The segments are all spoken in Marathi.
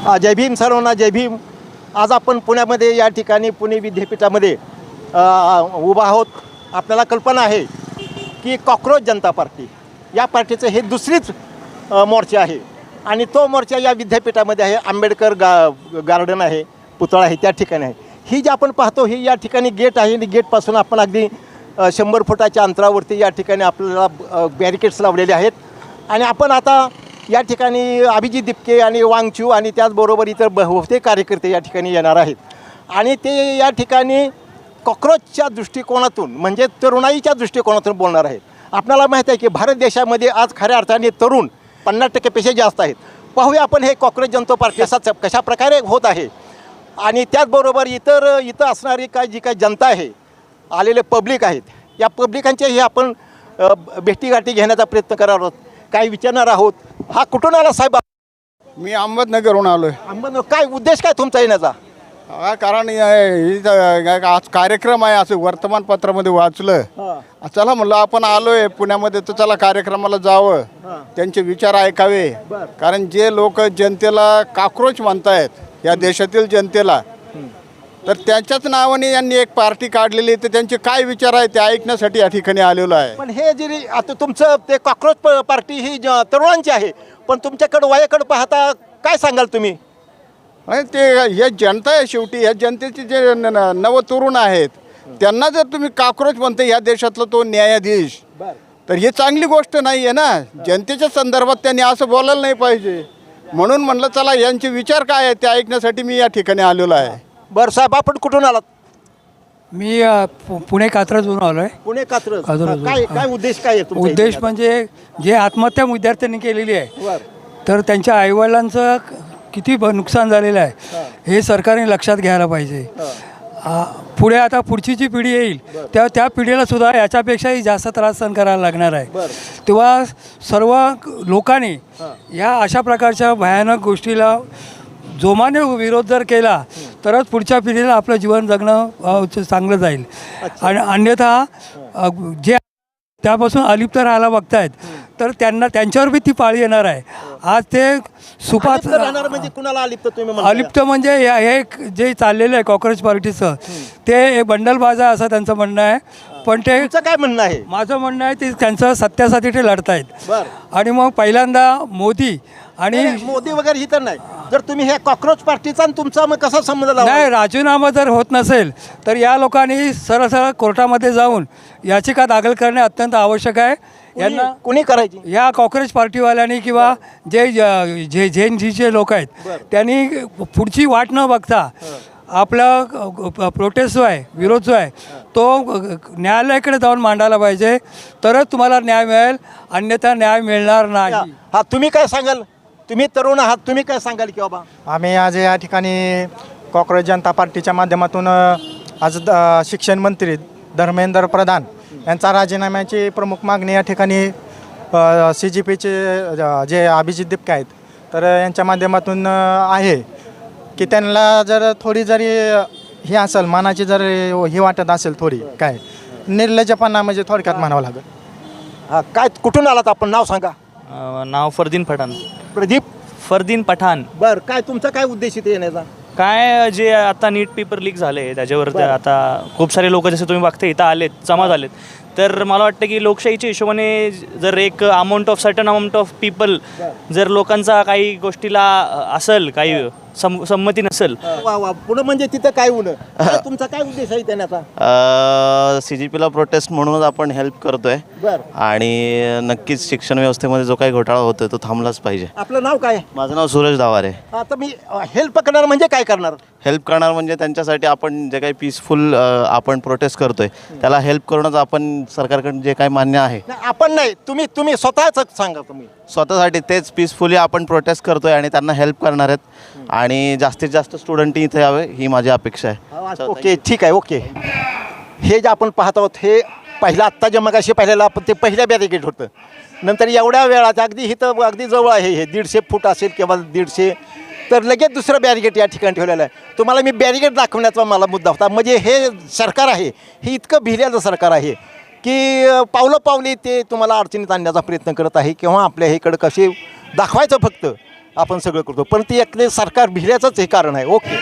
जय भीम सर्वांना, जय भीम. आज आपण पुण्यामध्ये या ठिकाणी पुणे विद्यापीठामध्ये उभा आहोत. आपल्याला कल्पना आहे की कॉक्रोच जनता पार्टी या पार्टीचं हे दुसरीच मोर्चा आहे आणि तो मोर्चा या विद्यापीठामध्ये आहे. आंबेडकर गार्डन आहे, पुतळा आहे, त्या ठिकाणी आहे. ही जी आपण पाहतो ही या ठिकाणी गेट आहे आणि गेटपासून आपण अगदी 100 फुटाच्या अंतरावरती या ठिकाणी आपल्याला बॅरिकेड्स लावलेले आहेत. आणि आपण आता या ठिकाणी अभिजित दिपके आणि वांगचू आणि त्याचबरोबर इतर बहुतेक कार्यकर्ते या ठिकाणी येणार आहेत आणि ते या ठिकाणी कॉक्रोचच्या दृष्टिकोनातून म्हणजे तरुणाईच्या दृष्टिकोनातून बोलणार आहेत. आपल्याला माहीत आहे की भारत देशामध्ये आज खऱ्या अर्थाने तरुण 50% जास्त आहेत. पाहूया आपण हे कॉक्रोच जनता पार्टी कशा प्रकारे होत आहे आणि त्याचबरोबर इथं असणारी जी काही जनता आहे, आलेले पब्लिक आहेत, या पब्लिकांच्याही आपण भेटीगाठी घेण्याचा प्रयत्न करणार आहोत, काय विचारणार आहोत. हा कुठून आला साहेब? मी अहमदनगरहून आलो आहे. अहमदनगर. काय उद्देश काय तुमचा येण्याचा? कारण आज कार्यक्रम आहे असं वर्तमानपत्रामध्ये वाचलं. चला म्हणलं आपण आलो आहे पुण्यामध्ये तर चला कार्यक्रमाला जावं, त्यांचे विचार ऐकावे. कारण जे लोक जनतेला कॉक्रोच म्हणतायत या देशातील जनतेला, तर त्यांच्याच नावाने यांनी एक पार्टी काढलेली, तर त्यांचे काय विचार आहे ते ऐकण्यासाठी या ठिकाणी आलेलो आहे. पण हे जे आता तुमचं ते कॉक्रोच पार्टी ही तरुणांची आहे, पण तुमच्याकडं वयाकडे पाहता काय सांगाल तुम्ही? आणि ते हे जनता आहे शेवटी, या जनतेचे जे नवतरुण आहेत त्यांना जर तुम्ही कॉक्रोच म्हणते या देशातला तो न्यायाधीश, तर ही चांगली गोष्ट नाही आहे ना. जनतेच्या संदर्भात त्यांनी असं बोलायला नाही पाहिजे. म्हणून म्हणलं चला यांचे विचार काय आहे ते ऐकण्यासाठी मी या ठिकाणी आलेलो आहे. बरं साहेब, आपण कुठून आलात? मी पुणे कात्रजवरून आलो आहे. पुणे कात्रज. काय उद्देश काय आहे तुमचा? उद्देश म्हणजे जे आत्महत्या विद्यार्थ्यांनी केलेली आहे, तर त्यांच्या आईवडिलांचं किती नुकसान झालेलं आहे हे सरकारने लक्षात घ्यायला पाहिजे. पुढे आता पुढची जी पिढी येईल त्या पिढीला सुद्धा याच्यापेक्षाही जास्त त्रास सहन करायला लागणार आहे. तेव्हा सर्व लोकांनी या अशा प्रकारच्या भयानक गोष्टीला जोमाने विरोध जर केला तरच पुढच्या पिढीला आपलं जीवन जगणं चांगलं जाईल. आणि अन्यथा जे त्यापासून अलिप्त राहायला बघतायत तर त्यांच्यावर बी ती पाळी येणार आहे. आज ते सुपात म्हणजे कुणाला अलिप्त म्हणजे हे जे चाललेलं आहे कॉक्रोच पार्टीचं ते बंडलबाज आहे असं त्यांचं म्हणणं आहे. पण ते काय म्हणणं आहे? माझं म्हणणं आहे ते त्यांचं सत्यासाठी ते लढतायत. आणि मग पहिल्यांदा मोदी वगैरे ही तर नाही. जर तुम्ही हे कॉक्रोच पार्टीचा तुमचा मग कसा संबंध लावला? नाही, राजीनामा जर होत नसेल तर या लोकांनी सरळ कोर्टामध्ये जाऊन याचिका दाखल करणे अत्यंत आवश्यक आहे. यांना कोणी करायची? या कॉक्रोच पार्टीवाल्यांनी किंवा जे झेनजीचे लोक आहेत त्यांनी पुढची वाट न बघता आपला प्रोटेस्ट जो आहे, विरोध जो आहे तो न्यायालयाकडे जाऊन मांडायला पाहिजे, तरच तुम्हाला न्याय मिळेल, अन्यथा न्याय मिळणार नाही. हा, तुम्ही काय सांगाल? तुम्ही तरुण आहात, तुम्ही काय सांगाल की बाबा? आम्ही आज या ठिकाणी कॉक्रोच जनता पार्टीच्या माध्यमातून आज शिक्षण मंत्री धर्मेंद्र प्रधान यांचा राजीनाम्याची प्रमुख मागणी या ठिकाणी CGPचे जे अभिजित दिपके आहेत तर यांच्या माध्यमातून आहे की त्यांना जर थोडी जरी ही असेल मनाची जर ही वाटत असेल थोडी काय निर्लज्जपणा म्हणजे थोडक्यात म्हणावं लागेल. हा, काय कुठून आलात आपण? नाव सांगा. नाव फरदीन पठाण. प्रदीप फरदीन पठाण. बर, काय तुमचा काय उद्देश इथे येण्याचा? काय जे आता नीट पेपर लीक झाले त्याच्यावर आता खूप सारे लोक जसे तुम्ही बघता इथं आलेत, जमा झालेत, तर मला वाटतं की लोकशाहीच्या हिशोबाने जर एक सर्टन अमाऊंट ऑफ पीपल जर लोकांचा काही गोष्टीला असेल काही संमती नसेल पुढं म्हणजे तिथं काय होणं, तुमचा काय उद्देश आहे त्याण्याचा? CGPला प्रोटेस्ट म्हणून आपण हेल्प करतोय आणि नक्कीच शिक्षण व्यवस्थेमध्ये जो काही घोटाळा होतोय तो थांबलाच पाहिजे. आपलं नाव काय? माझं नाव सूरज दावारे. आता मी हेल्प करणार म्हणजे काय करणार? हेल्प करणार म्हणजे त्यांच्यासाठी आपण जे काही पीसफुल आपण प्रोटेस्ट करतोय त्याला हेल्प करूनच आपण सरकारकडे जे काही मान्य आहे. आपण नाही, तुम्ही स्वतःच सांगा. तुम्ही स्वतःसाठी तेच पीसफुली आपण प्रोटेस्ट करतोय आणि त्यांना हेल्प करणार आहेत आणि जास्तीत जास्त स्टुडंट इथे यावे ही माझी अपेक्षा आहे. ओके, ठीक आहे. ओके, हे जे आपण पाहत आहोत हे पहिला आत्ता जे मगाशी पाहिलेलं आपण ते पहिल्या बॅरिकेड होतं. नंतर एवढ्या वेळात अगदी इथं अगदी जवळ आहे, हे 150 फूट असेल किंवा 150, तर लगेच दुसरं बॅरिकेड या ठिकाणी ठेवलेलं आहे. तुम्हाला मी बॅरिकेड दाखवण्याचा मला मुद्दा होता. म्हणजे हे सरकार आहे हे इतकं भिलेलं सरकार आहे की पावलं पावली ते तुम्हाला अडचणीत आणण्याचा प्रयत्न करत आहे किंवा आपल्या इकडं कसे दाखवायचं फक्त आपण सगळं करतो, पण ती एक सरकार भिल्याचंच हे कारण आहे. ओके.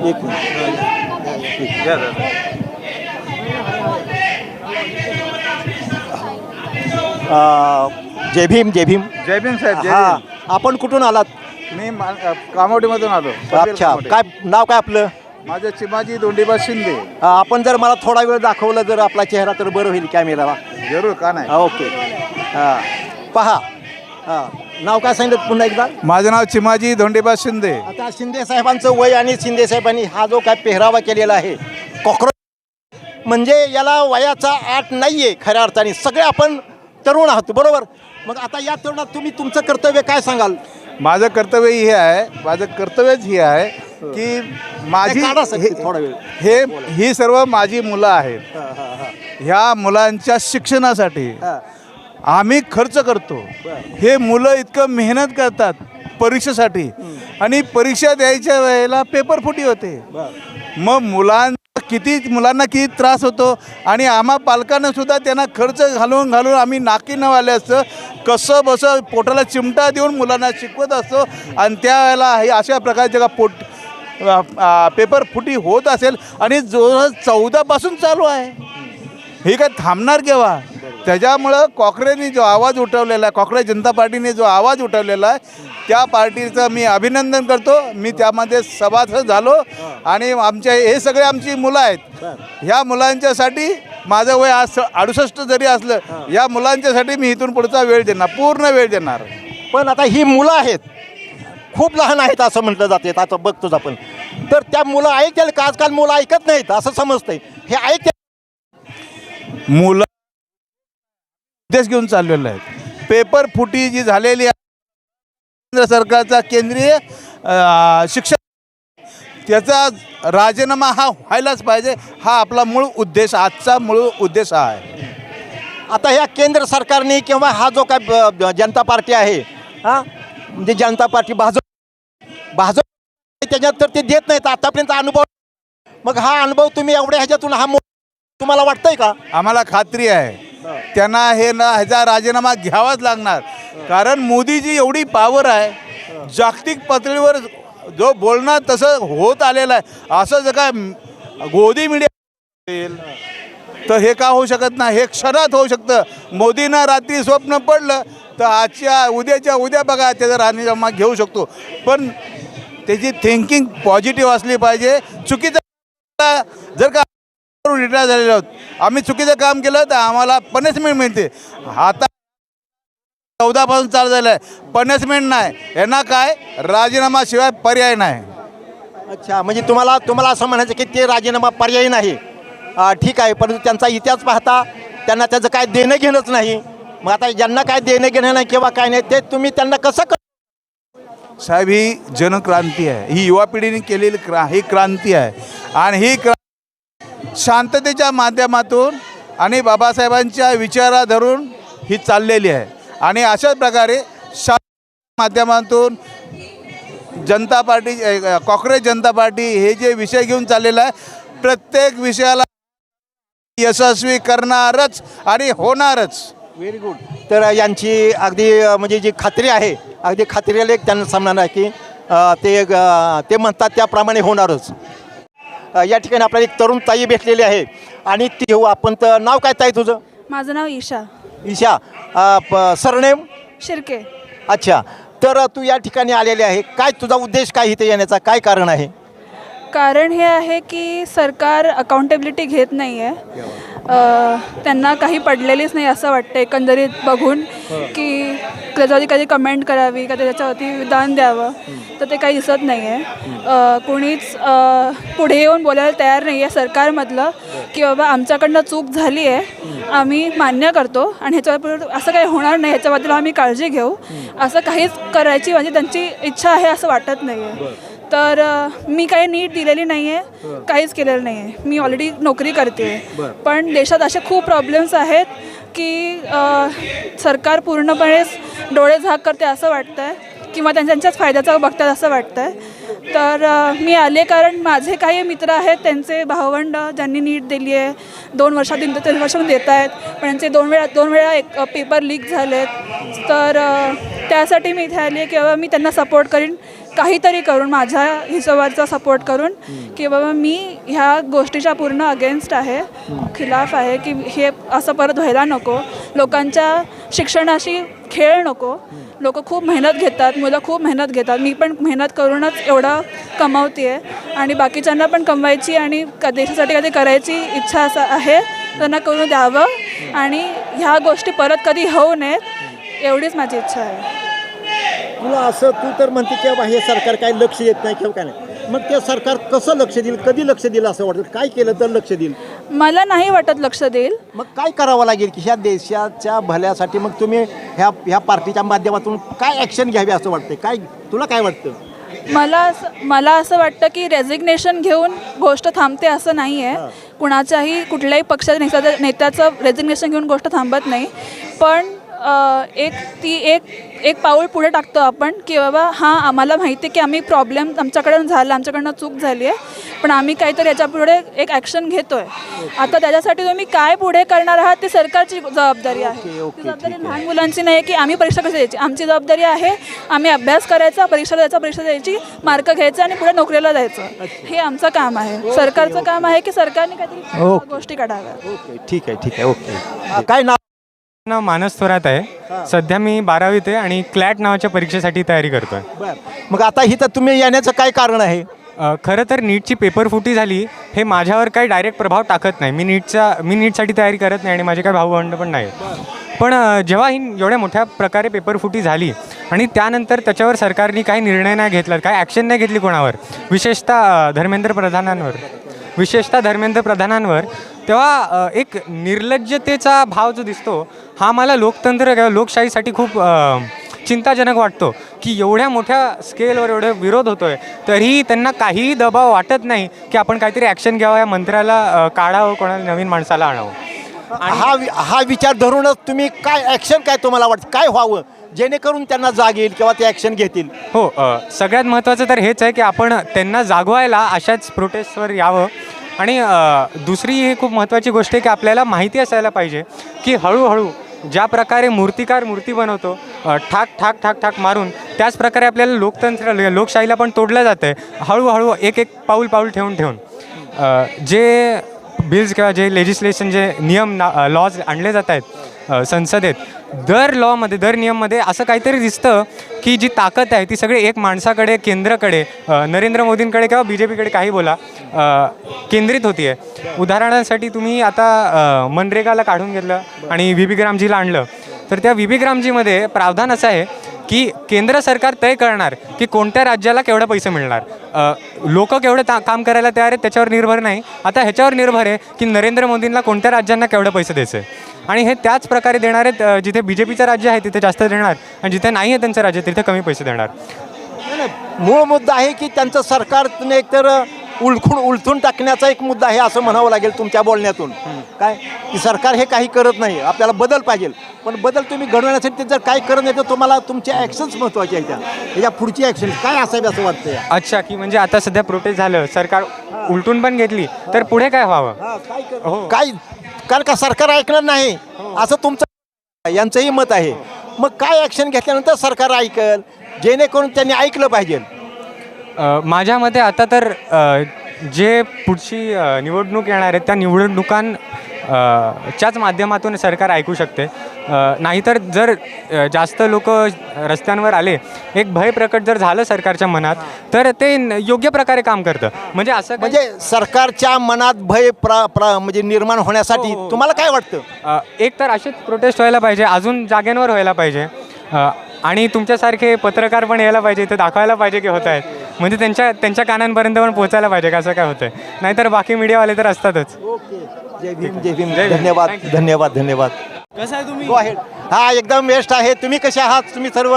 एक जय भीम. जय भीम. जय भीम साहेब. जय हा, भीम. आपण कुठून आलात? मी कामोडीमधून आलो. अच्छा, काय नाव काय आपलं? माझं चिमाजी दोंडीबा शिंदे. आपण जर मला थोडा वेळ दाखवलं जर आपला चेहरा तर बरं होईल कॅमेराला. जरूर, का नाही. ओके. हां, पहा. हां, नाव काय सांगितलं पुन्हा एकदा? माझं नाव चिमाजी दोंडीबा शिंदे. आता शिंदे साहेबांचं वय आणि शिंदे साहेबांनी हा जो काय पेहरावा केलेला आहे कॉक्रोच, म्हणजे याला वयाचा आट नाही आहे खऱ्या अर्थाने. सगळे आपण तरुण आहात, बरोबर? मग आता या तरुणात तुम्ही तुमचं कर्तव्य काय सांगाल? माझं कर्तव्य हे आहे, माझं कर्तव्यच हे आहे की माझी काढा साहेब थोडा वेळ. ही सर्व माझी मुलं आहेत. ह्या मुलांच्या शिक्षणासाठी आम्ही खर्च करतो. हे मुलं इतकं मेहनत करतात परीक्षेसाठी, आणि परीक्षा द्यायच्या वेळेला पेपर फुटी होते. मग मुलांना किती त्रास होतो, आणि आम्हा पालकांना सुद्धा त्यांना खर्च घालून आम्ही नाकी नवाले असतं कसं बसं पोटाला चिमटा देऊन मुलांना शिकवत असतो. आणि त्यावेळेला हे अशा प्रकारचे का पेपर फुटी होत असेल, आणि जो 14पासून चालू आहे, हे काय थांबणार केव्हा? त्याच्यामुळं कॉक्रेजने जो आवाज उठवलेला आहे, कॉक्रेज जनता पार्टीने जो आवाज उठवलेला आहे, त्या पार्टीचं मी अभिनंदन करतो. मी त्यामध्ये सभासद झालो, आणि हे सगळे आमची मुलं आहेत. ह्या मुलांच्यासाठी माझं वय आज 68 जरी असलं, या मुलांच्यासाठी मी इथून पुढचा वेळ देणार, पूर्ण वेळ देणार. पण आता ही मुलं आहेत, खूप लहान आहेत असं म्हटलं जाते. आता बघतोच आपण, तर त्या मुलं ऐकतील का? आजकाल मुलं ऐकत नाहीत असं समजतंय. हे ऐकते मुलं उद्देश घेऊन चाललेलं आहे. पेपर फुटी जी झालेली आहे, केंद्र सरकारचा केंद्रीय शिक्षण, त्याचा राजीनामा हा व्हायलाच पाहिजे. हा आपला मूळ उद्देश, आजचा मूळ उद्देश हा आहे. आता ह्या केंद्र सरकारने किंवा हा जो काय जनता पार्टी आहे, हां, म्हणजे जनता पार्टी भाजप त्याच्यात तर ते देत नाहीत आतापर्यंत अनुभव. मग हा अनुभव तुम्ही एवढ्या ह्याच्यातून तुम्हाला वाटतंय का? आम्हाला खात्री आहे त्यांना ह्याचा राजीनामा घ्यावाच लागणार. कारण मोदीजी एवढी पॉवर आहे, जागतिक पातळीवर जो बोलणार तसं होत आलेलं आहे. असं जर काय गोदी मीडिया तर हे का होऊ शकत नाही? हे क्षणात होऊ शकतं. मोदींना रात्री स्वप्न पडलं तर उद्याच्या उद्या बघा त्याचा राजीनामा घेऊ शकतो. पण त्याची थिंकिंग पॉझिटिव्ह असली पाहिजे. चुकीचं जर का रिटायर झालेलो आहोत, आम्ही चुकीचं काम केलं तर आम्हाला पनिशमेंट मिळते. आता 14पासून चालू झालं आहे, पनिशमेंट नाही. यांना काय राजीनामा शिवाय पर्याय नाही. अच्छा, म्हणजे तुम्हाला असं म्हणायचं की ते राजीनामा पर्यायी नाही. ठीक आहे, परंतु त्यांचा इतिहास पाहता त्यांना त्याचं काय देणं घेणंच नाही. मग आता ज्यांना काय देणं घेणं नाही किंवा काय नाही, ते तुम्ही त्यांना कसं साहेब, ही जनक्रांती आहे, ही युवा पिढीने केलेली ही क्रांती आहे. आणि ही शांततेच्या माध्यमातून आणि बाबासाहेबांच्या विचारा धरून ही चाललेली आहे. आणि अशाच प्रकारे माध्यमातून जनता पार्टी, कॉक्रेज जनता पार्टी हे जे विषय घेऊन चाललेला आहे, प्रत्येक विषयाला यशस्वी करणारच आणि होणारच. Very good. तर यांची अगदी म्हणजे जी खात्री आहे, अगदी खात्रीला एक त्यांना सांगणार आहे की ते म्हणतात त्याप्रमाणे होणारच. या ठिकाणी आपल्याला एक तरुण ताई भेटलेली आहे, आणि ती घेऊ आपण. तर नाव काय ताई तुझं? माझं नाव ईशा ईशा. सरनेम? शिर्के. अच्छा, तर तू या ठिकाणी आलेली आहे, काय तुझा उद्देश काय इथे येण्याचा, काय कारण आहे? कारण हे आहे की सरकार अकाउंटेबिलिटी घेत नाही आहे. त्यांना काही पडलेलीच नाही असं वाटतं एकंदरीत बघून, की त्याच्यावरती कधी कमेंट करावी का त्याच्यावरती विधान द्यावं, तर ते काही दिसत नाही आहे. कोणीच पुढे येऊन बोलायला तयार नाही आहे सरकारमधलं, की बाबा आमच्याकडनं चूक झाली आहे, आम्ही मान्य करतो आणि ह्याच्यावर असं काही होणार नाही, ह्याच्याबद्दल आम्ही काळजी घेऊ, असं काहीच करायची म्हणजे त्यांची इच्छा आहे असं वाटत नाही आहे. तर मी काही नीट दिलेली नाही आहे, काहीच केलेलं नाही आहे. मी ऑलरेडी नोकरी करते आहे, पण देशात असे खूप प्रॉब्लेम्स आहेत की सरकार पूर्णपणेच डोळे झाक करते असं वाटतं आहे, किंवा त्यांच्याच फायद्याचं बघतात असं वाटतं आहे. तर मी आले कारण माझे काही मित्र आहेत, त्यांचे भावंड ज्यांनी नीट दिली आहे 2 वर्षातून 3 वर्षातून देत आहेत, पण त्यांचे दोन वेळा एक पेपर लीक झालेत. तर त्यासाठी मी इथे आली आहे की बाबा मी त्यांना सपोर्ट करीन, काहीतरी करून माझ्या हिशोबाचा सपोर्ट करून, की बाबा मी ह्या गोष्टीच्या पूर्ण अगेन्स्ट आहे, खिलाफ आहे, की हे असं परत व्हायला नको. लोकांच्या शिक्षणाशी खेळ नको. लोक खूप मेहनत घेतात, मुलं खूप मेहनत घेतात, मी पण मेहनत करूनच एवढं कमावते आहे आणि बाकीच्यांना पण कमवायची आणि देशासाठी कधी करायची इच्छा असं आहे, त्यांना करून द्यावं आणि ह्या गोष्टी परत कधी होऊ नयेत एवढीच माझी इच्छा आहे. तुला असं तू तर म्हणते की बाबा हे सरकार काही लक्ष देत नाही किंवा काय नाही, मग ते सरकार कसं लक्ष देईल, कधी लक्ष देईल असं वाटतं, काय केलं तर लक्ष देईल? मला नाही वाटत लक्ष देईल. मग काय करावं लागेल की ह्या देशाच्या भल्यासाठी मग तुम्ही ह्या पार्टीच्या माध्यमातून काय ॲक्शन घ्यावी असं वाटतं? काय तुला काय वाटतं? मला असं वाटतं की रेझिग्नेशन घेऊन गोष्ट थांबते असं नाही आहे. कुणाच्याही कुठल्याही पक्षाच्या नेत्याचं रेझिग्नेशन घेऊन गोष्ट थांबत नाही, पण एक पाऊल पुढे टाकतो आपण की बाबा हां आम्हाला माहिती आहे की आम्ही प्रॉब्लेम आमच्याकडनं चूक झाली आहे, पण आम्ही काहीतरी याच्यापुढे एक ॲक्शन घेतो आहे. आता त्याच्यासाठी तुम्ही काय पुढे करणार आहात ती सरकारची जबाबदारी आहे. ती जबाबदारी लहान मुलांची नाही की आम्ही परीक्षा कशी द्यायची. आमची जबाबदारी आहे आम्ही अभ्यास करायचा, परीक्षा द्यायची, मार्क घ्यायचं आणि पुढे नोकरीला जायचं. हे आमचं काम आहे. सरकारचं काम आहे की सरकारने काहीतरी गोष्टी काढाव्या. ओके, ठीक आहे. ओके, काय नाव? नाव मानस थोरात आहे. सध्या मी 12वीत आहे आणि क्लॅट नावाच्या परीक्षेसाठी तयारी करतो आहे. बरं, मग आता इथं तुम्ही येण्याचं काय कारण आहे? खरं तर नीटची पेपर फुटी झाली हे माझ्यावर काही डायरेक्ट प्रभाव टाकत नाही. मी नीटसाठी तयारी करत नाही आणि माझे काही भाऊ-बंध पण नाही. पण जेव्हा ही एवढ्या मोठ्या प्रकारे पेपर फुटी झाली आणि त्यानंतर त्याच्यावर सरकारने काही निर्णय नाही घेतला, काही ॲक्शन नाही घेतली कोणावर, विशेषतः धर्मेंद्र प्रधानांवर, तेव्हा एक निर्लज्जतेचा भाव जो दिसतो हा मला लोकतंत्र किंवा लोकशाहीसाठी खूप चिंताजनक वाटतो की एवढ्या मोठ्या स्केलवर एवढे विरोध होतो आहे तरीही त्यांना काहीही दबाव वाटत नाही की आपण काहीतरी ॲक्शन घ्यावं, या मंत्र्याला काढावं, कोणाला नवीन माणसाला आणावं. हा विचार धरूनच तुम्ही काय ॲक्शन काय तुम्हाला वाटतं काय व्हावं जेणेकरून त्यांना जाग येईल किंवा ते ॲक्शन घेतील? हो, सगळ्यात महत्त्वाचं तर हेच आहे की आपण त्यांना जागवायला अशाच प्रोटेस्टवर यावं. आणि दुसरी ही खूप महत्त्वाची गोष्ट आहे की आपल्याला माहिती असायला पाहिजे की हळूहळू ज्या प्रकारे मूर्तिकार मूर्ती बनवतो ठाक ठाक ठाक ठाक मारून, त्याच प्रकारे आपल्याला लोकशाहीला पण तोडलं जातं आहे. हळूहळू एक पाऊल ठेवून जे बिल्स किंवा जे लेजिस्लेशन, जे नियम लॉज आणले जात आहेत संसदेत, दर नियममध्ये असं काहीतरी दिसतं की जी ताकद आहे ती सगळी एक माणसाकडे, केंद्राकडे, नरेंद्र मोदींकडे किंवा BJPकडे काही बोला, केंद्रित होती आहे. उदाहरणासाठी तुम्ही आता मनरेगाला काढून घेतलं आणि VB ग्रामजीला आणलं, तर त्या VB ग्रामजीमध्ये प्रावधान असं आहे की केंद्र सरकार तय करणार की कोणत्या राज्याला केवढे पैसे मिळणार. लोक केवढे काम करायला तयार आहेत त्याच्यावर निर्भर नाही, आता ह्याच्यावर निर्भर आहे की नरेंद्र मोदींना कोणत्या राज्यांना केवढे पैसे द्यायचे. आणि हे त्याच प्रकारे देणार आहेत. जिथे BJPचं राज्य आहे तिथे जास्त देणार आणि जिथे नाही आहे त्यांचं राज्य तिथे कमी पैसे देणार. मूळ मुद्दा आहे की त्यांचं सरकारने एकतर उलथून टाकण्याचा एक मुद्दा आहे असं म्हणावं लागेल तुमच्या बोलण्यातून. काय की सरकार हे काही करत नाही, आपल्याला बदल पाहिजे, पण बदल तुम्ही घडवण्यासाठी जर काही करत नाही तर तुम्हाला तुमच्या ॲक्शन्स महत्त्वाचे आहेत. त्याच्या पुढची ॲक्शन काय असावी असं वाटतं? अच्छा, की म्हणजे आता सध्या प्रोटेस्ट झालं, सरकार उलटून पण घेतली, तर पुढे काय व्हावं? काय कारण का सरकार ऐकणार नाही असं तुमचं यांचंही मत आहे. मग काय ॲक्शन घेतल्यानंतर सरकार ऐकल जेणेकरून त्यांनी ऐकलं पाहिजे? माझ्या मते आता तर जे पुढची निवडणूक येणार आहे त्या च्याच माध्यमातून सरकार ऐकू शकते. नाहीतर जर जास्त लोक रस्त्यांवर आले, एक भय प्रकट जर झालं सरकारच्या मनात, तर ते योग्य प्रकारे काम करतं. म्हणजे असं म्हणजे सरकारच्या मनात भय म्हणजे निर्माण होण्यासाठी तुम्हाला काय वाटतं? एक तर असेच प्रोटेस्ट व्हायला पाहिजे, अजून जागेंवर व्हायला पाहिजे, आणि तुमच्यासारखे पत्रकार पण यायला पाहिजे, ते दाखवायला पाहिजे की होत आहेत, म्हणजे त्यांच्या कानांपर्यंत पण पोहोचायला पाहिजे कसं काय होतं आहे. नाहीतर बाकी मीडियावाले तर असतातच. जय भीम, जय भीम. धन्यवाद, धन्यवाद, धन्यवाद. कसं आहे तुम्ही? Go ahead. हा एकदम बेस्ट आहे. तुम्ही कसे आहात? तुम्ही सर्व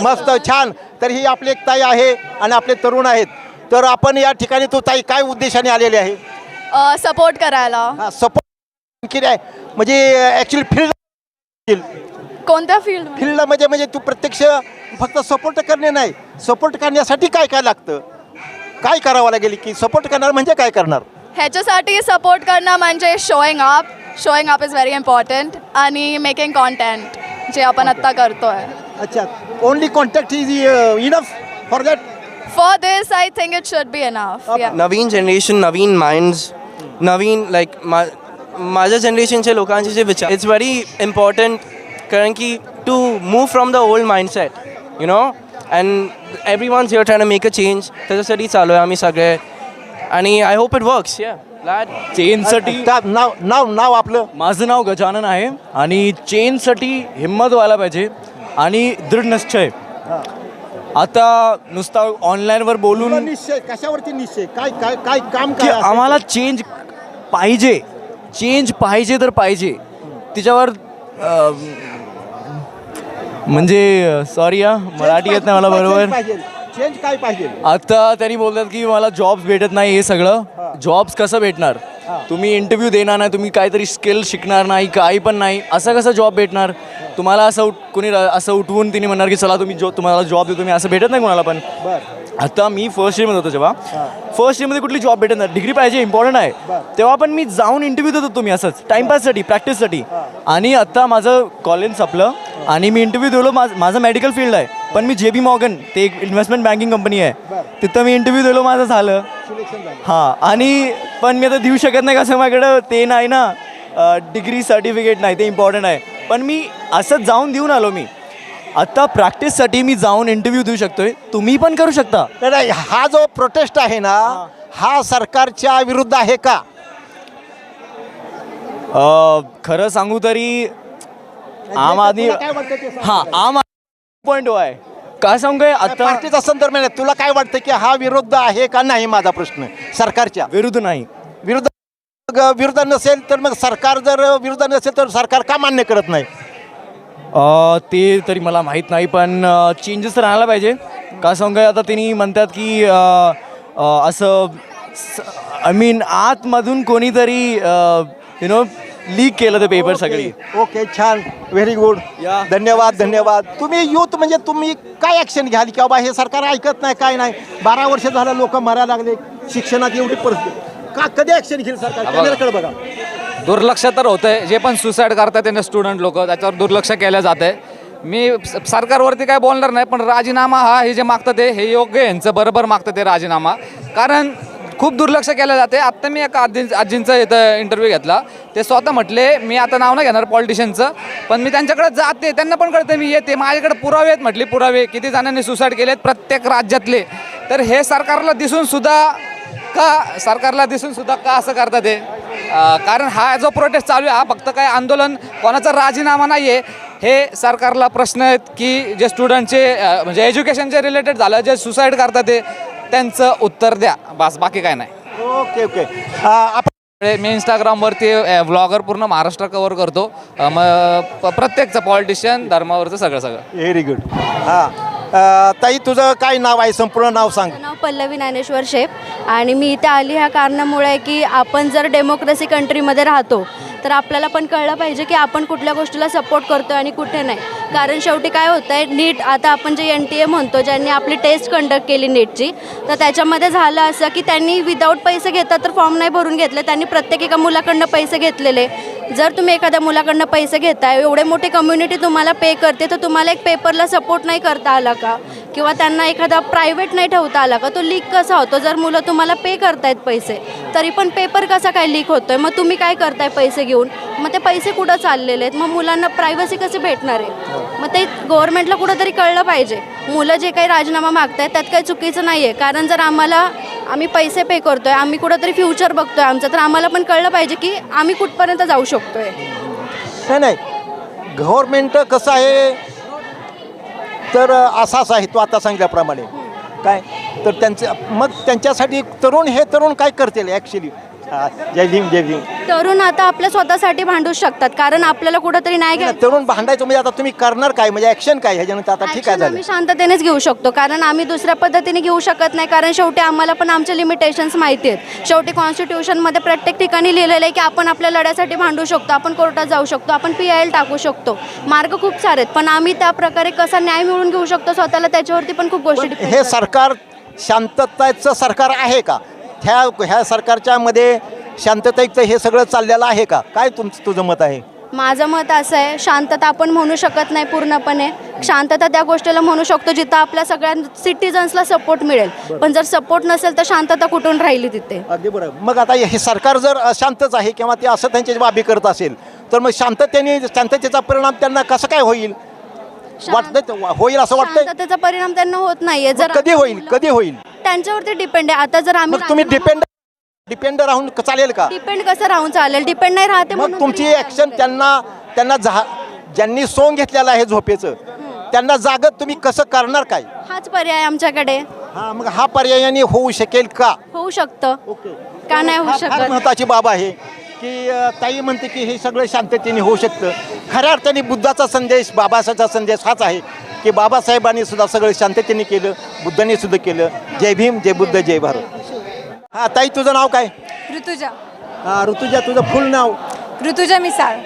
मस्त, छान. तर ही आपली एक ताई आहे आणि आपले तरुण आहेत. तर आपण या ठिकाणी तो ताई काय उद्देशाने आलेली आहे? सपोर्ट करायला. सपोर्ट केली आहे म्हणजे ॲक्च्युली फील्ड कोणत्या फील्ड? फील्ड म्हणजे तू प्रत्यक्ष फक्त सपोर्ट करणे नाही, सपोर्ट करण्यासाठी काय काय लागतं, काय करावं लागेल की सपोर्ट करणार म्हणजे काय करणार? ह्याच्यासाठी सपोर्ट करणं म्हणजे showing up is very important आणि मेकिंग कॉन्टेंट जे आपण आत्ता करतोय. अच्छा, only contact is enough for that? For this I think it should be enough. Naveen generation, Naveen minds, Naveen like माझ्या जनरेशनचे लोकांचे जे विचार, इट्स व्हेरी इम्पॉर्टंट. कारण की to move from the old mindset, you know, and everyone's your try to make a change. त्याच्यासाठी चालू आहे आम्ही सगळे, आणि आय होप इट वर्क्स. चेंजसाठी नाव आपलं? माझं नाव गजानन आहे आणि चेंजसाठी हिंमत व्हायला पाहिजे आणि दृढ निश्चय. आता नुसता ऑनलाईनवर बोलून निश्चय कशावरती निश्चय? काय काय काय काम की काय? आम्हाला चेंज पाहिजे तर पाहिजे. तिच्यावर म्हणजे सॉरी मराठी येत नाही मला बरोबर. चेंज काय पाहिजे? आता त्यांनी बोलतात की मला जॉब्स भेटत नाही. हे सगळं जॉब्स कसं भेटणार? तुम्ही इंटरव्ह्यू देणार नाही, तुम्ही काहीतरी स्किल शिकणार नाही, काही पण नाही, असं कसं जॉब भेटणार तुम्हाला? असं कोणी असं उठवून तिने म्हणणार की चला तुम्हाला जॉब देतो, तुम्ही असं भेटत नाही कोणाला पण. आता मी फर्स्ट इयरमध्ये होतो, जेव्हा फर्स्ट इयरमध्ये कुठली जॉब भेटत नाही, डिग्री पाहिजे, इम्पॉर्टंट आहे, तेव्हा पण मी जाऊन इंटरव्ह्यू देत होतो मी असंच टाईमपाससाठी, प्रॅक्टिससाठी. आणि आत्ता माझं कॉलेज संपलं आणि मी इंटरव्ह्यू दिलो. माझं मेडिकल फील्ड आहे, पण मी JP Morgan, ते एक इन्व्हेस्टमेंट बँकिंग कंपनी आहे, तिथं मी इंटरव्ह्यू दिलो, माझं झालं. हां, आणि पण मी आता देऊ शकत नाही कसं, माझ्याकडं ते नाही ना, डिग्री सर्टिफिकेट नाही, ते इम्पॉर्टंट आहे. पण मी असंच जाऊन देऊन आलो. मी आत्ता प्रॅक्टिससाठी मी जाऊन इंटरव्ह्यू देऊ शकतोय, तुम्ही पण करू शकता. नाही, हा जो प्रोटेस्ट आहे ना, हा सरकारच्या विरुद्ध आहे का? खरं सांगू तरी आम आदमी, काय वाटतं ते सांग? हां, आम आदमी पॉईंट आहे. काय सांगू काय आता पार्टीचा संदर्भ नाही, तुला काय वाटतं की हा विरुद्ध आहे का नाही? माझा प्रश्न सरकारच्या विरुद्ध नाही. विरुद्ध नसेल तर मग सरकार, जर विरुद्ध नसेल तर सरकार का मान्य करत नाही? ते तरी मला माहीत नाही, पण चेंजेस तर आणायला पाहिजे. का सांगू काय, आता त्यांनी म्हणतात की असं आय मीन आतमधून कोणीतरी यु नो लीक केलं ते पेपर सगळी. ओके, छान, व्हेरी गुड. धन्यवाद, धन्यवाद. तुम्ही युथ म्हणजे तुम्ही काय ॲक्शन घ्याल की बाबा हे सरकार ऐकत नाही, काय नाही, 12 वर्ष झालं लोक मरायला लागले, शिक्षणात एवढी परिस्थिती, का कधी ॲक्शन घेईल सरकार? कॅमेराकडे बघा. दुर्लक्ष तर होतं आहे. जे पण सुसाईड करतात त्यांना स्टुडंट लोक, त्याच्यावर दुर्लक्ष केलं जातं आहे. मी सरकारवरती काय बोलणार नाही, पण राजीनामा हे जे मागतं ते हे योग्य आहे, यांचं बरोबर मागतं ते राजीनामा, कारण खूप दुर्लक्ष केलं जाते. आत्ता मी एका आजींचा इथं इंटरव्ह्यू घेतला, ते स्वतः म्हटले, मी आता नाव नाही घेणार पॉलिटिशियनचं, पण मी त्यांच्याकडे जाते, त्यांना पण कळतं मी येते, माझ्याकडे पुरावे आहेत म्हटले, पुरावे किती जणांनी सुसाईड केलेत प्रत्येक राज्यातले. तर हे सरकारला दिसून सुद्धा का असं करतात ते? कारण हा जो प्रोटेस्ट चालू आहे, हा फक्त काय आंदोलन, कोणाचा राजीनामा नाही आहे. हे सरकारला प्रश्न आहेत की जे स्टुडंटचे म्हणजे एज्युकेशनचे रिलेटेड झालं, जे सुसाईड करतात ते त्यांचं उत्तर द्या, बस, बाकी काय नाही. Okay okay. आपण मी इंस्टाग्रामवरती व्लॉगर पूर्ण महाराष्ट्र कव्हर करतो, मग प्रत्येकचं पॉलिटिशियन, धर्मावरचं सगळं. Very good. हां, ताई तुझं काय नाव आहे? संपूर्ण नाव सांग. नाव पल्लवी ज्ञानेश्वर शेप, आणि मी इथे आली ह्या कारणामुळे आहे की आपण जर डेमोक्रेसी कंट्रीमध्ये राहतो तर आपल्याला पण कळलं पाहिजे की आपण कुठल्या गोष्टीला सपोर्ट करतो आणि कुठे नाही. कारण शेवटी काय होतं आहे, नीट आता आपण जे NTA म्हणतो, ज्यांनी आपली टेस्ट कंडक्ट केली नीटची, तर त्याच्यामध्ये झालं असं की त्यांनी विदाऊट पैसे घेतात तर फॉर्म नाही भरून घेतले, त्यांनी प्रत्येक एका मुलाकडनं पैसे घेतलेले. जर तुम्ही एखाद्या मुलाकडनं पैसे घेताय, एवढे मोठी कम्युनिटी तुम्हाला पे करते, तर तुम्हाला एक पेपरला सपोर्ट नाही करता आला का? किंवा त्यांना एखादा प्रायव्हेट नाही ठेवता आला का, तो लीक कसा होतो? जर मुलं तुम्हाला पे करतायत पैसे तरी पण पेपर कसा काय लीक होतो आहे? मग तुम्ही काय करताय पैसे घेऊन? मग ते पैसे कुठं चाललेले आहेत? मग मुलांना प्रायव्हसी कशी भेटणार आहे? मग ते गव्हर्नमेंटला कुठंतरी कळलं पाहिजे. मुलं जे काही राजीनामा मागतायत त्यात काही चुकीचं नाही आहे, कारण जर आम्ही पैसे पे करतोय, आम्ही कुठंतरी फ्युचर बघतोय आमचं, तर आम्हाला पण कळलं पाहिजे की आम्ही कुठपर्यंत जाऊ शकतोय. नाही गव्हर्मेंट कसं आहे तर असाच आहे तो आता सांगितल्याप्रमाणे काय तर त्यांच्यासाठी तरुण काय करतील ॲक्च्युली. जय भीम जय भीम. तरुण आता आपल्या स्वतःसाठी भांडू शकतात, कारण आपल्याला कुठंतरी नाही घ्यायचं. तरुण भांडायचं म्हणजे आता तुम्ही करणार काय, म्हणजे ॲक्शन काय ह्याच्यानंतर? आता ठीक आहे Action झालं. आम्ही शांततेनेच घेऊ शकतो, कारण आम्ही दुसऱ्या पद्धतीने घेऊ शकत नाही, कारण शेवटी आम्हाला पण आमचे लिमिटेशन्स माहिती आहेत. शेवटी कॉन्स्टिट्यूशनमध्ये प्रत्येक ठिकाणी लिहिलेलं आहे की आपण आपल्या लढ्यासाठी भांडू शकतो, आपण कोर्टात जाऊ शकतो, आपण PIL टाकू शकतो. मार्ग खूप सारे आहेत, पण आम्ही त्या प्रकारे कसा न्याय मिळवून घेऊ शकतो स्वतःला, त्याच्यावरती पण खूप गोष्टी depend हे करतात. सरकार शांतताचं सरकार आहे का? ह्या सरकारच्या मध्ये शांततायुक्त हे सगळं चाललेलं आहे का? काय तुझं मत आहे? माझं मत असं आहे, शांतता आपण म्हणू शकत नाही पूर्णपणे. शांतता त्या गोष्टीला म्हणू शकतो जिथं आपल्या सगळ्या सिटिझन्सला सपोर्ट मिळेल, पण जर सपोर्ट नसेल तर शांतता कुठून राहिली तिथे? अगदी बरोबर. मग आता हे सरकार जर अशांतच आहे किंवा ते असं त्यांच्या बाबी करत असेल तर मग शांततेचा परिणाम त्यांना कसं काय होईल? होईल असं वाटतंय? शांततेचा परिणाम त्यांना होत नाहीये. जर कधी होईल? त्यांच्यावरती डिपेंड आहे. आता जर आम्ही मग तुम्ही डिपेंड राहून चालेल का? डिपेंड कसं राहून चालेल? डिपेंड नाही राहते मग म्हणून तुमची ॲक्शन त्यांना ज्यांनी सोंग घेतलेलं आहे झोपेचं त्यांना जागत तुम्ही कसं करणार काय? हाच पर्याय आमच्याकडे. मग हा पर्यायाने होऊ शकेल का? होऊ शकतं, का नाही होऊ फार शकत? महत्त्वाची बाब आहे की ताई म्हणते की हे सगळं शांततेने होऊ शकतं. खऱ्या अर्थाने बुद्धाचा संदेश, बाबासाहेबांचा संदेश हाच आहे की बाबासाहेबांनी सुद्धा सगळं शांततेने केलं, बुद्धांनी सुद्धा केलं. जय भीम, जय बुद्ध, जय भारत. हां ताई, तुझं नाव काय? ऋतुजा. ऋतुजा, तुझं फुल नाव? ऋतुजा मिसाळ.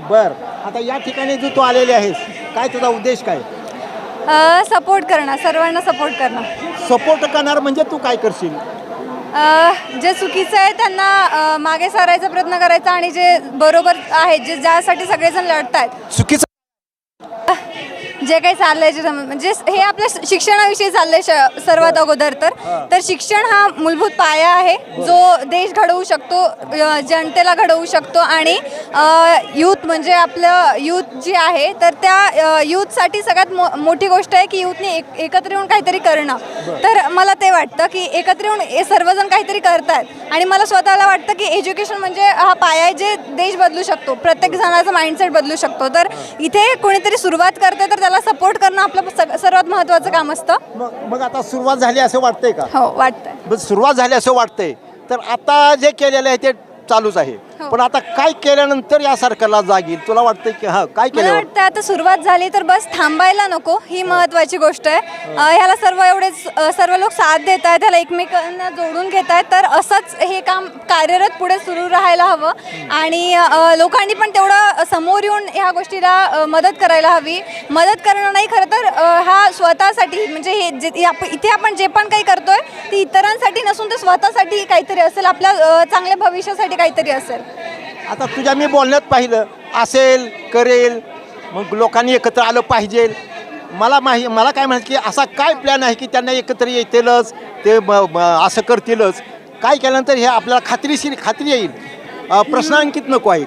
बर, आता या ठिकाणी जो तू आलेली आहेस, काय तुझा उद्देश काय? सपोर्ट करणं, सर्वांना सपोर्ट करणं. सपोर्ट करणार म्हणजे तू काय करशील? जे चुकीचं आहे त्यांना मागे सारायचा प्रयत्न करायचा, आणि जे बरोबर आहे, ज्यासाठी सगळेजण लढत आहेत, चुकीचं जे काही चाललंय, म्हणजे हे आपल्या शिक्षणाविषयी चाललंय सर्वात अगोदर तर शिक्षण हा मूलभूत पाया आहे जो देश घडवू शकतो, जनतेला घडवू शकतो. आणि यूथ म्हणजे आपलं यूथ जी आहे तर त्या यूथसाठी सगळ्यात मोठी गोष्ट आहे की यूथने एकत्र येऊन काहीतरी करणं. तर मला ते वाटतं की एकत्र येऊन हे सर्वजण काहीतरी करतात, आणि मला स्वतःला वाटतं की एज्युकेशन म्हणजे हा पाया आहे जे देश बदलू शकतो, प्रत्येक जणाचा माइंडसेट बदलू शकतो. तर इथे कोणीतरी सुरुवात करते तर त्याला सपोर्ट करणं आपलं सर्वात महत्त्वाचं काम असतं. मग आता सुरुवात झाली असं वाटतंय का? हो, वाटतंय. सुरुवात झाली असं वाटतंय. तर आता जे केलेलं आहे ते चालूच आहे, पण आता काय केल्यानंतर या सरकारला जाग येईल तुला वाटतंय की? काय मला केलं? वाटतं आता सुरुवात झाली तर बस थांबायला नको, ही महत्त्वाची गोष्ट आहे. ह्याला सर्व लोक साथ देत आहेत, त्याला एकमेकांना जोडून घेत आहेत. तर असंच हे काम कार्यरत पुढे सुरू राहायला हवं, आणि लोकांनी पण तेवढं समोर येऊन ह्या गोष्टीला मदत करायला हवी. मदत करणं नाही, खरं तर हा स्वतःसाठी, म्हणजे इथे आपण जे पण काही करतोय ते इतरांसाठी नसून ते स्वतःसाठी काहीतरी असेल, आपल्या चांगल्या भविष्यासाठी काहीतरी असेल. आता तुझ्या मी बोलण्यात पाहिलं असेल, करेल, मग लोकांनी एकत्र आलं पाहिजे. मला काय म्हणायचं की असा काय प्लॅन आहे की त्यांना एकत्र येतीलच, ते असं करतीलच? काय केल्यानंतर हे आपल्याला खात्री येईल? प्रश्नांकित नको आहे.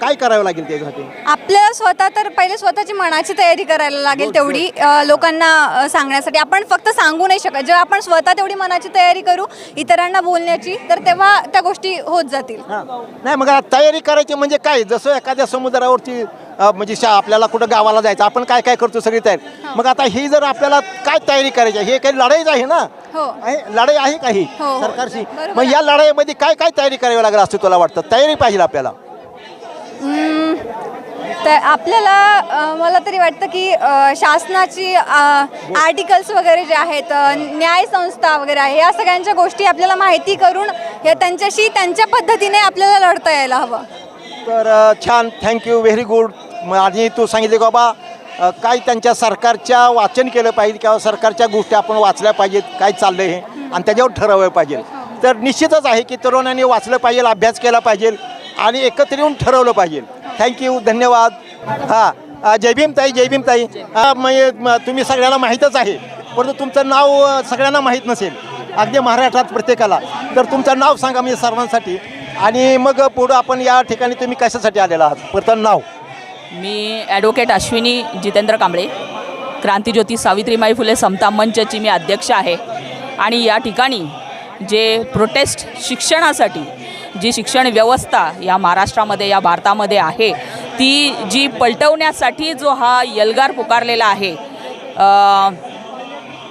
काय करावं लागेल त्यासाठी? आपल्याला तर पहिले स्वतःची मनाची तयारी करायला लागेल तेवढी, लोकांना सांगण्यासाठी. आपण फक्त सांगू नाही शकत. जेव्हा आपण स्वतः तेवढी मनाची तयारी करू इतरांना बोलण्याची, तर तेव्हा त्या गोष्टी होत जातील. नाही, मग तयारी करायची म्हणजे काय? जसं एखाद्या समुद्रावरती म्हणजे आपल्याला कुठं गावाला जायचं, आपण काय करतो सगळी तयारी. मग आता ही जर आपल्याला काय तयारी करायची आहे? हे काही लढाईच आहे ना? लढाई आहे का ही सरकारशी? मग या लढाईमध्ये काय तयारी करावी लागेल असं तुला वाटतं? तयारी पाहिजे आपल्याला. तर आपल्याला मला तरी वाटतं की शासनाची आर्टिकल्स वगैरे जे आहेत, न्याय संस्था वगैरे आहे, या सगळ्यांच्या गोष्टी आपल्याला माहिती करून त्यांच्याशी त्यांच्या पद्धतीने आपल्याला लढता यायला हवं. तर छान, थँक्यू, व्हेरी गुड. आणि तू सांगितले की बाबा काय त्यांच्या सरकारच्या वाचन केलं पाहिजे किंवा सरकारच्या गोष्टी आपण वाचल्या पाहिजेत, काय चाललं हे, आणि त्याच्यावर ठरवलं पाहिजे. तर निश्चितच आहे की तरुणांनी वाचलं पाहिजे, अभ्यास केला पाहिजे आणि एकत्र येऊन ठरवलं पाहिजे. थँक्यू, धन्यवाद. हां, जय भीम ताई, जय भीम ताई. म्हणजे तुम्ही सगळ्यांना माहीतच आहे परंतु तुमचं नाव सगळ्यांना माहीत नसेल, अगदी महाराष्ट्रात प्रत्येकाला. तर तुमचं नाव सांगा मी सर्वांसाठी, आणि मग पुढं आपण या ठिकाणी तुम्ही कशासाठी आलेला आहात, प्रथम नाव. मी ॲडव्होकेट अश्विनी जितेंद्र कांबळे, क्रांतीज्योती सावित्रीबाई फुले समता मंचची मी अध्यक्ष आहे. आणि या ठिकाणी जे प्रोटेस्ट शिक्षणासाठी, जी शिक्षण व्यवस्था या महाराष्ट्रामध्ये या भारतामध्ये आहे ती जी पलटवण्यासाठी जो हा एल्गार पुकारलेला आहे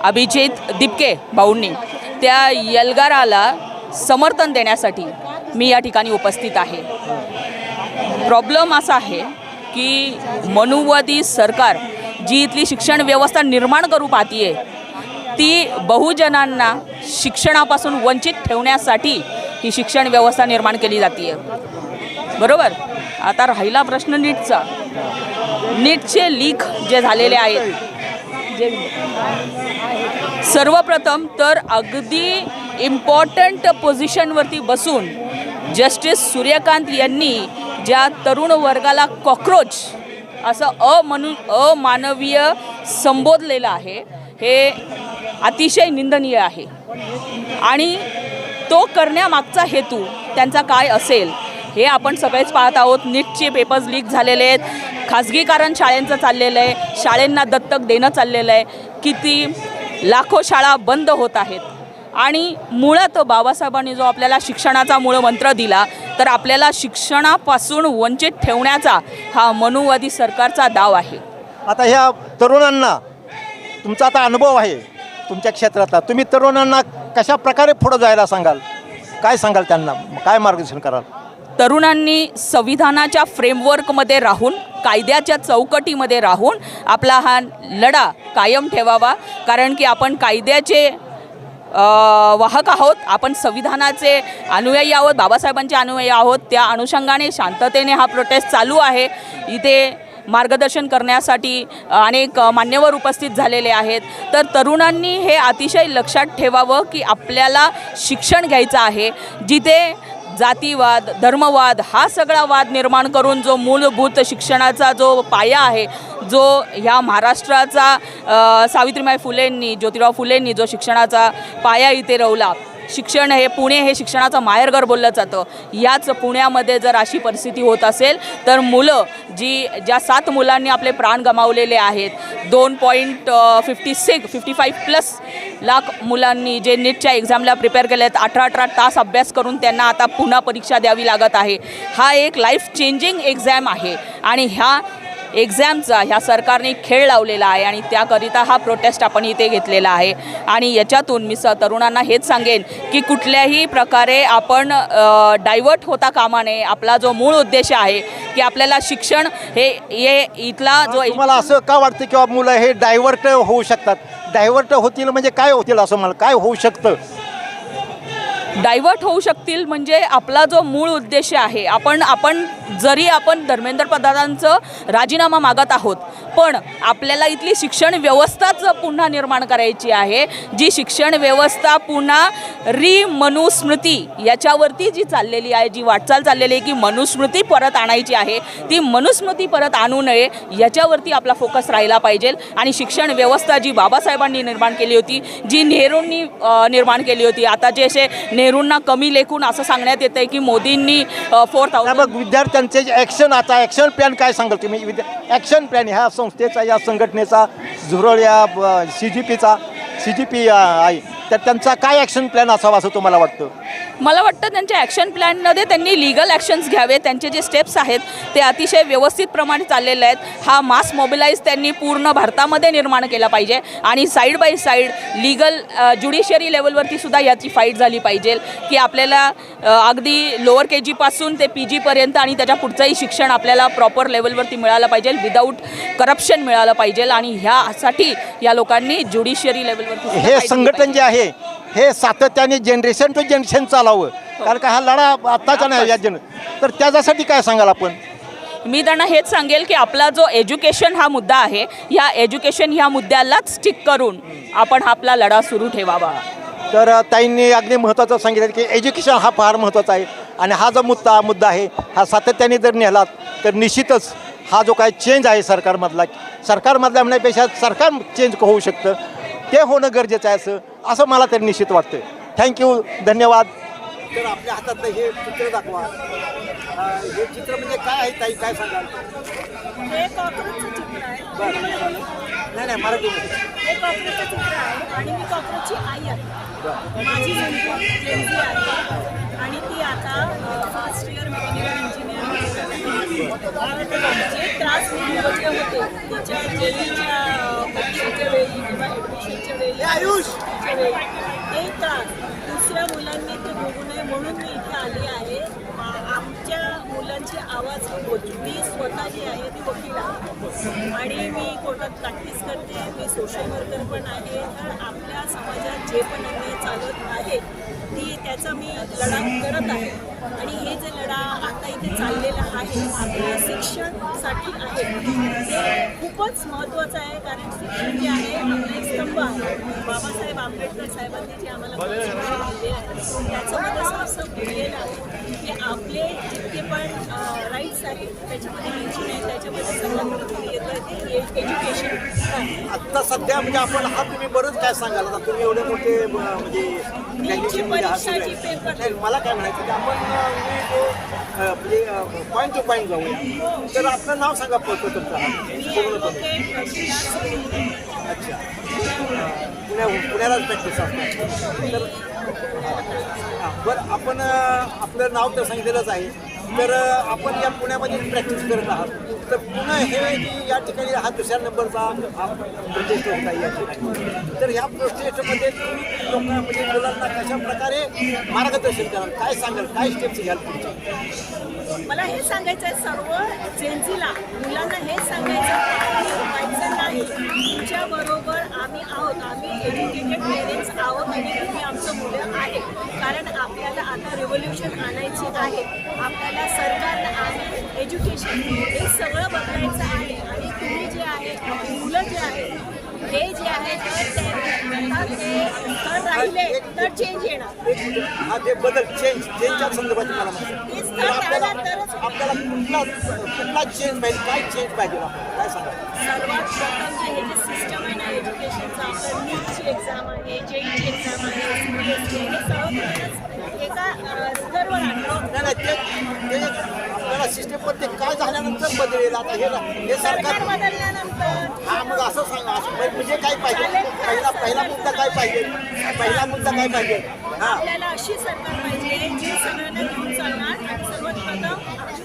अभिजित दिपके भाऊंनी, त्या एल्गाराला समर्थन देण्यासाठी मी या ठिकाणी उपस्थित आहे. प्रॉब्लेम असा आहे की मनुवादी सरकार जी इथली शिक्षण व्यवस्था निर्माण करू पाहतीये ती बहुजनांना शिक्षणापासून वंचित ठेवण्यासाठी ही शिक्षण व्यवस्था निर्माण केली जाते. बरोबर. आता राहिला प्रश्न नीटचा. नीटचे लीक जे झालेले आहेत, जे सर्वप्रथम तर अगदी इम्पॉर्टंट पोझिशनवरती बसून जस्टिस सूर्यकांत यांनी ज्या तरुण वर्गाला कॉक्रोच असं अमानवीय संबोधलेलं आहे, हे अतिशय निंदनीय आहे. आणि तो करण्यामागचा हेतू त्यांचा काय असेल हे आपण सगळेच पाहत आहोत. नीटचे पेपर्स लीक झालेले आहेत, खाजगीकरण शाळांचं चाललेलं आहे, शाळांना दत्तक देणं चाललेलं आहे, किती लाखो शाळा बंद होत आहेत. आणि मुळात बाबासाहेबांनी जो आपल्याला शिक्षणाचा मूळ मंत्र दिला, तर आपल्याला शिक्षणापासून वंचित ठेवण्याचा हा मनुवादी सरकारचा डाव आहे. आता ह्या तरुणांना, तुमचा आता अनुभव आहे तुमच्या क्षेत्रातला, तुम्ही तरुणांना कशा प्रकारे पुढं जायला सांगाल, काय सांगाल त्यांना, काय मार्गदर्शन कराल? तरुणांनी संविधानाच्या फ्रेमवर्कमध्ये राहून, कायद्याच्या चौकटीमध्ये राहून आपला हा लढा कायम ठेवावा. कारण की आपण कायद्याचे वाहक आहोत, आपण संविधानाचे अनुयायी आहोत, बाबासाहेबांचे अनुयायी आहोत. त्या अनुषंगाने शांततेने हा प्रोटेस्ट चालू आहे. इथे मार्गदर्शन करण्यासाठी अनेक मान्यवर उपस्थित झालेले आहेत. तर तरुणांनी हे अतिशय लक्षात ठेवावं की आपल्याला शिक्षण घ्यायचं आहे, जिथे जातीवाद, धर्मवाद हा सगळा वाद निर्माण करून जो मूलभूत शिक्षणाचा जो पाया आहे, जो ह्या महाराष्ट्राचा सावित्रीबाई फुलेंनी, ज्योतिराव फुलेंनी जो शिक्षणाचा पाया इथे रोवला. शिक्षण हे, पुणे हे शिक्षणाचं माहेरघर बोललं जातं. याच पुण्यामध्ये जर अशी परिस्थिती होत असेल तर मुलं ज्या 7 मुलांनी आपले प्राण गमावलेले आहेत, 2.55+ लाख मुलांनी जे नीटच्या एक्झामला प्रिपेअर केले आहेत, 18 तास अभ्यास करून त्यांना आता पुन्हा परीक्षा द्यावी लागत आहे. हा एक लाईफ चेंजिंग एक्झाम आहे आणि ह्या एक्झामचा ह्या सरकारने खेळ लावलेला आहे आणि त्याकरिता हा प्रोटेस्ट आपण इथे घेतलेला आहे. आणि याच्यातून मी तरुणांना हेच सांगेन की कुठल्याही प्रकारे आपण डायव्हर्ट होता कामा नये. आपला जो मूळ उद्देश आहे की आपल्याला शिक्षण हे इथला जो, मला असं का वाटतं की मुलं हे डायव्हर्ट होऊ शकतात? डायव्हर्ट होतील म्हणजे काय होतील, असं मला काय होऊ शकतं? डायव्हर्ट होऊ शकतील म्हणजे आपला जो मूळ उद्देश आहे, आपण जरी आपण धर्मेंद्र प्रधानांचं राजीनामा मागत आहोत, पण आपल्याला इथली शिक्षण व्यवस्थाच पुन्हा निर्माण करायची आहे. जी शिक्षण व्यवस्था पुन्हा मनुस्मृती याच्यावरती जी चाललेली आहे, जी वाटचाल चाललेली आहे की मनुस्मृती परत आणायची आहे, ती मनुस्मृती परत आणू नये याच्यावरती आपला फोकस राहिला पाहिजे. आणि शिक्षण व्यवस्था जी बाबासाहेबांनी निर्माण केली होती, जी नेहरूंनी निर्माण केली होती, आता जे असे नेहरूंना कमी लेखून असं सांगण्यात येतं आहे की मोदींनी 4000 विद्यार्थ्यांचे ॲक्शन, आता ॲक्शन प्लॅन काय सांगाल तुम्ही? ॲक्शन प्लॅन ह्या संस्थेचा, या संघटनेचा, झुरळ या CGP आहे, तर त्यांचा काय ॲक्शन प्लॅन असावा असं तुम्हाला वाटतं? मला वाटतं त्यांच्या ॲक्शन प्लॅनमध्ये त्यांनी लिगल ॲक्शन्स घ्यावे. त्यांचे जे स्टेप्स आहेत ते अतिशय व्यवस्थित प्रमाणे चाललेले आहेत. हा मास मोबिलाईज त्यांनी पूर्ण भारतामध्ये निर्माण केला पाहिजे आणि side by side legal judiciary लेवलवरती सुद्धा याची फाईट झाली पाहिजे की आपल्याला अगदी लोअर KG पासून ते PG पर्यंत आणि त्याच्या पुढचंही शिक्षण आपल्याला प्रॉपर लेवलवरती मिळालं पाहिजे, विदाऊट करप्शन मिळालं पाहिजे. आणि ह्यासाठी या लोकांनी ज्युडिशियरी लेवलवरती हे संघटन जे आहे हे सातत्याने जनरेशन टू जनरेशन चालावं, कारण का हा लढा आत्ताचा नाही या तर त्याच्यासाठी काय सांगाल आपण? मी त्यांना हेच सांगेल की आपला जो एज्युकेशन हा मुद्दा आहे, या एज्युकेशन ह्या मुद्द्यालाच स्टिक करून आपण आपला लढा सुरू ठेवावा. तर ताईंनी अगदी महत्त्वाचं सांगितलं की एज्युकेशन हा फार महत्त्वाचा आहे आणि हा जो मुद्दा आहे हा सातत्याने जर नेलात तर निश्चितच हा जो काय चेंज आहे सरकारमधला म्हणण्यापेक्षा सरकार चेंज होऊ शकतं. ते होणं गरजेचं आहे असं मला तरी निश्चित वाटतं. थँक्यू, धन्यवाद. तर आपल्या हातातलं हे चित्र दाखवा. हे चित्र म्हणजे काय आहे ताई, काय सांगाल? हे कॉक्रोचचं चित्र आहे. नाही मराठीमध्ये. हे कॉक्रोचचं चित्र आहे आणि मी कॉक्रोचची आई आहे. माझी मुलगी जेन्झी आहे आणि ती आता फर्स्ट इयर मेकॅनिकल इंजिनिअरिंग. जे त्रास मी भोगले होते तिच्या जेईच्या परीक्षेच्या वेळी किंवा ॲडमिशनच्या वेळी ते त्रास दुसऱ्या मुलांनी ते भोगू नये म्हणून मी इथे आली आहे. आमच्या मुलांची आवाज होती. मी स्वतः जी आहे ती वकील आहे आणि मी कोर्टात प्रॅक्टिस करते. मी सोशल वर्कर पण आहे. तर आपल्या समाजात जे पण अन्याय चालत आहे त्याचा मी लढा करत आहे आणि हे जे लढा आता इथे चाललेला आहे आपल्या शिक्षणासाठी आहे ते खूपच महत्त्वाचं आहे. कारण शिक्षण जे आहे आपला एक स्तंभ आहे. बाबासाहेब आंबेडकर साहेबांनी जे आम्हाला शिक्षण दिले आहे त्याच्यामध्ये असं लिहिलेलं आहे की आपले जितके पण राईट्स आहेत त्याच्यामध्ये मेन्शन आहे. त्याच्यामध्ये सगळ्यात येतं आहे ते एज्युकेशन. आत्ता सध्या म्हणजे आपण हा तुम्ही बरंच काय सांगाल आता तुम्ही एवढे मोठे म्हणजे परीक्षाची पेपर मला काय म्हणायचं की आपण म्हणजे पॉईंट टू पॉईंट जाऊया. तर आपलं नाव सांगा तुमचं. अच्छा, पुण्यालाच प्रॅक्टिस असतात. तर बरं, आपण आपलं नाव तर सांगितलेलंच आहे. तर आपण या पुण्यामध्ये प्रॅक्टिस करत आहात. तर पुणे हे या ठिकाणी हा दुसऱ्या नंबरचा प्रोजेक्ट होता या ठिकाणी. तर ह्या प्रोजेक्टमध्ये तुम्ही लोकांना म्हणजे मुलांना कशा प्रकारे मार्गदर्शन कराल, काय सांगाल, काय स्टेप्स घ्याल तुमच्या? मला हे सांगायचं आहे सर्व जेन्झीला मुलांना हे सांगायचं नाही. तुमच्याबरोबर आम्ही आहोत. आम्ही एज्युकेटेड पेरेंट्स आहोत आणि तुम्ही आमचं मुलं आहे. कारण आपल्याला आता रेव्होल्युशन आणायची आहे. आपल्याला सरकारनं आणि एज्युकेशन हे सगळं बदलायचं आहे आणि तुम्ही जे आहे मुलं जे आहे हे जे आहे तर राहिले तर चेंज येणार. हा ते बदल चेंजच्या संदर्भात मला माहिती आपल्याला कुठला चेंज पाहिजे, काय चेंज पाहिजे काय सांगा? सर्वात प्रथम जे हे जे सिस्टम आहे ना एज्युकेशनचं आपलं नीटची एक्झाम आहे, जेईची एक्झाम आहे, CBSE हे सगळं एका स्तरवर आणलं. ते आपल्याला सिस्टम पण ते काय झाल्यानंतर बदलेल. आता हे सरकार बदलल्यानंतर हा मग असं सांगा म्हणजे काय पाहिजे, पहिला मुद्दा काय पाहिजे, पहिला मुद्दा काय पाहिजे? आपल्याला अशी सरकार पाहिजे जी सगळ्यांना घेऊन चालणार आणि सर्वात प्रथम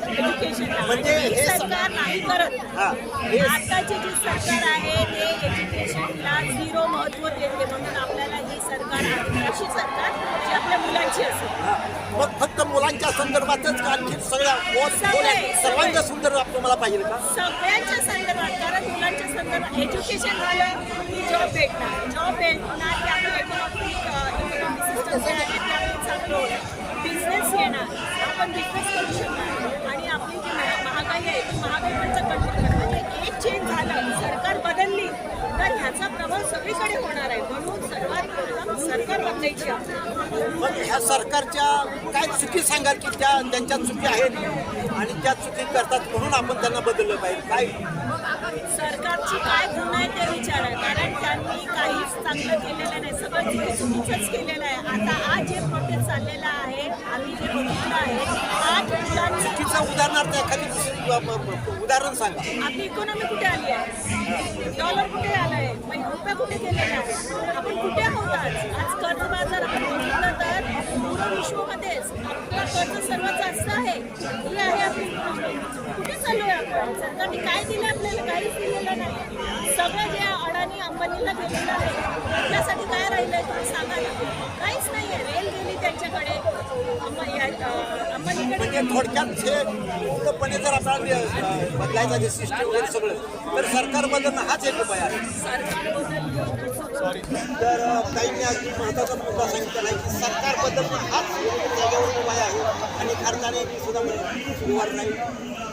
एज्युकेशन म्हणजे हे सरकार नाही करत. आताची जी सरकार आहे ते एज्युकेशनला झिरो महत्त्व देते. म्हणून आपल्याला ही सरकार अशी सरकार जी आपल्या मुलांची असेल. मग फक्त मुलांच्या संदर्भातच आणखी सर्वांच्या संदर्भात तुम्हाला पाहिजे का? सगळ्यांच्या संदर्भात. कारण मुलांच्या संदर्भात एज्युकेशन झालं की जॉब भेटणार. जॉब भेटणार की आपलं इकॉनॉमिक सिस्टम जे आहे ते आपलं चांगलं होतं. बिझनेस येणार, आपण बिझनेस करू शकणार आणि आपली जी महागाई आहे ती महागाई पण कंट्रोल करणार. म्हणजे एक चेंज झालं, सरकार बदलली तर ह्याचा प्रभाव सगळीकडे होणार आहे. म्हणून सर्वात प्रथम सरकार बदलायची आहे. मग ह्या सरकारच्या काय चुकी सांगाल की त्यांच्या चुकी आहेत आणि त्या चुकी करतात म्हणून आपण त्यांना बदललं पाहिजे? काय सरकारची काय गुण आहे ते विचारा. कारण त्यांनी काहीच चांगलं केलेलं नाही. सगळं चुकीचंच केलेलं आहे. आता आज जे प्रोटेस्ट चाललेलं आहे आम्ही जे बघितलं आहे आज मुलांचं चुकीचं उदाहरणार्थ एखादी उदाहरण सांगा. आपली इकॉनॉमी कुठे आली आहे? डॉलर कुठे आलं आहे? रुपया कुठे गेलेला आहे? आपण कुठे आहोत आज? आज कर्ज बाजार आपण बघितलं तर पूर्ण विश्वामध्येच आपलं कर्ज सर्वात जास्त आहे. ही आहे आपली इकॉनॉमी. कुठे चालू आहे आपण? सरकारने काय दिलं आपल्याला? काहीच दिलेलं नाही. सगळं जे अडाणी अंबानीला गेलेलं आहे आपल्यासाठी काय राहिलं आहे तुम्ही सांगा ना. काहीच नाही आहे. रेल गेली त्यांच्याकडे, अंबानीकडे. म्हणजे थोडक्यात हे पूर्णपणे जर आपल्याला बदलायचं जे सिस्टम वगैरे सगळं तर सरकार बदलणं हाच एक उपाय आहे. तर काहींनी अगदी महत्त्वाचा मुद्दा सांगितलेला आहे की सरकार बदलणं हाच त्याच्यावर उपाय आहे. आणि खर्चाने सुद्धा सुरुवात नाही.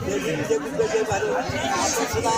जय भारत. आपण सुद्धा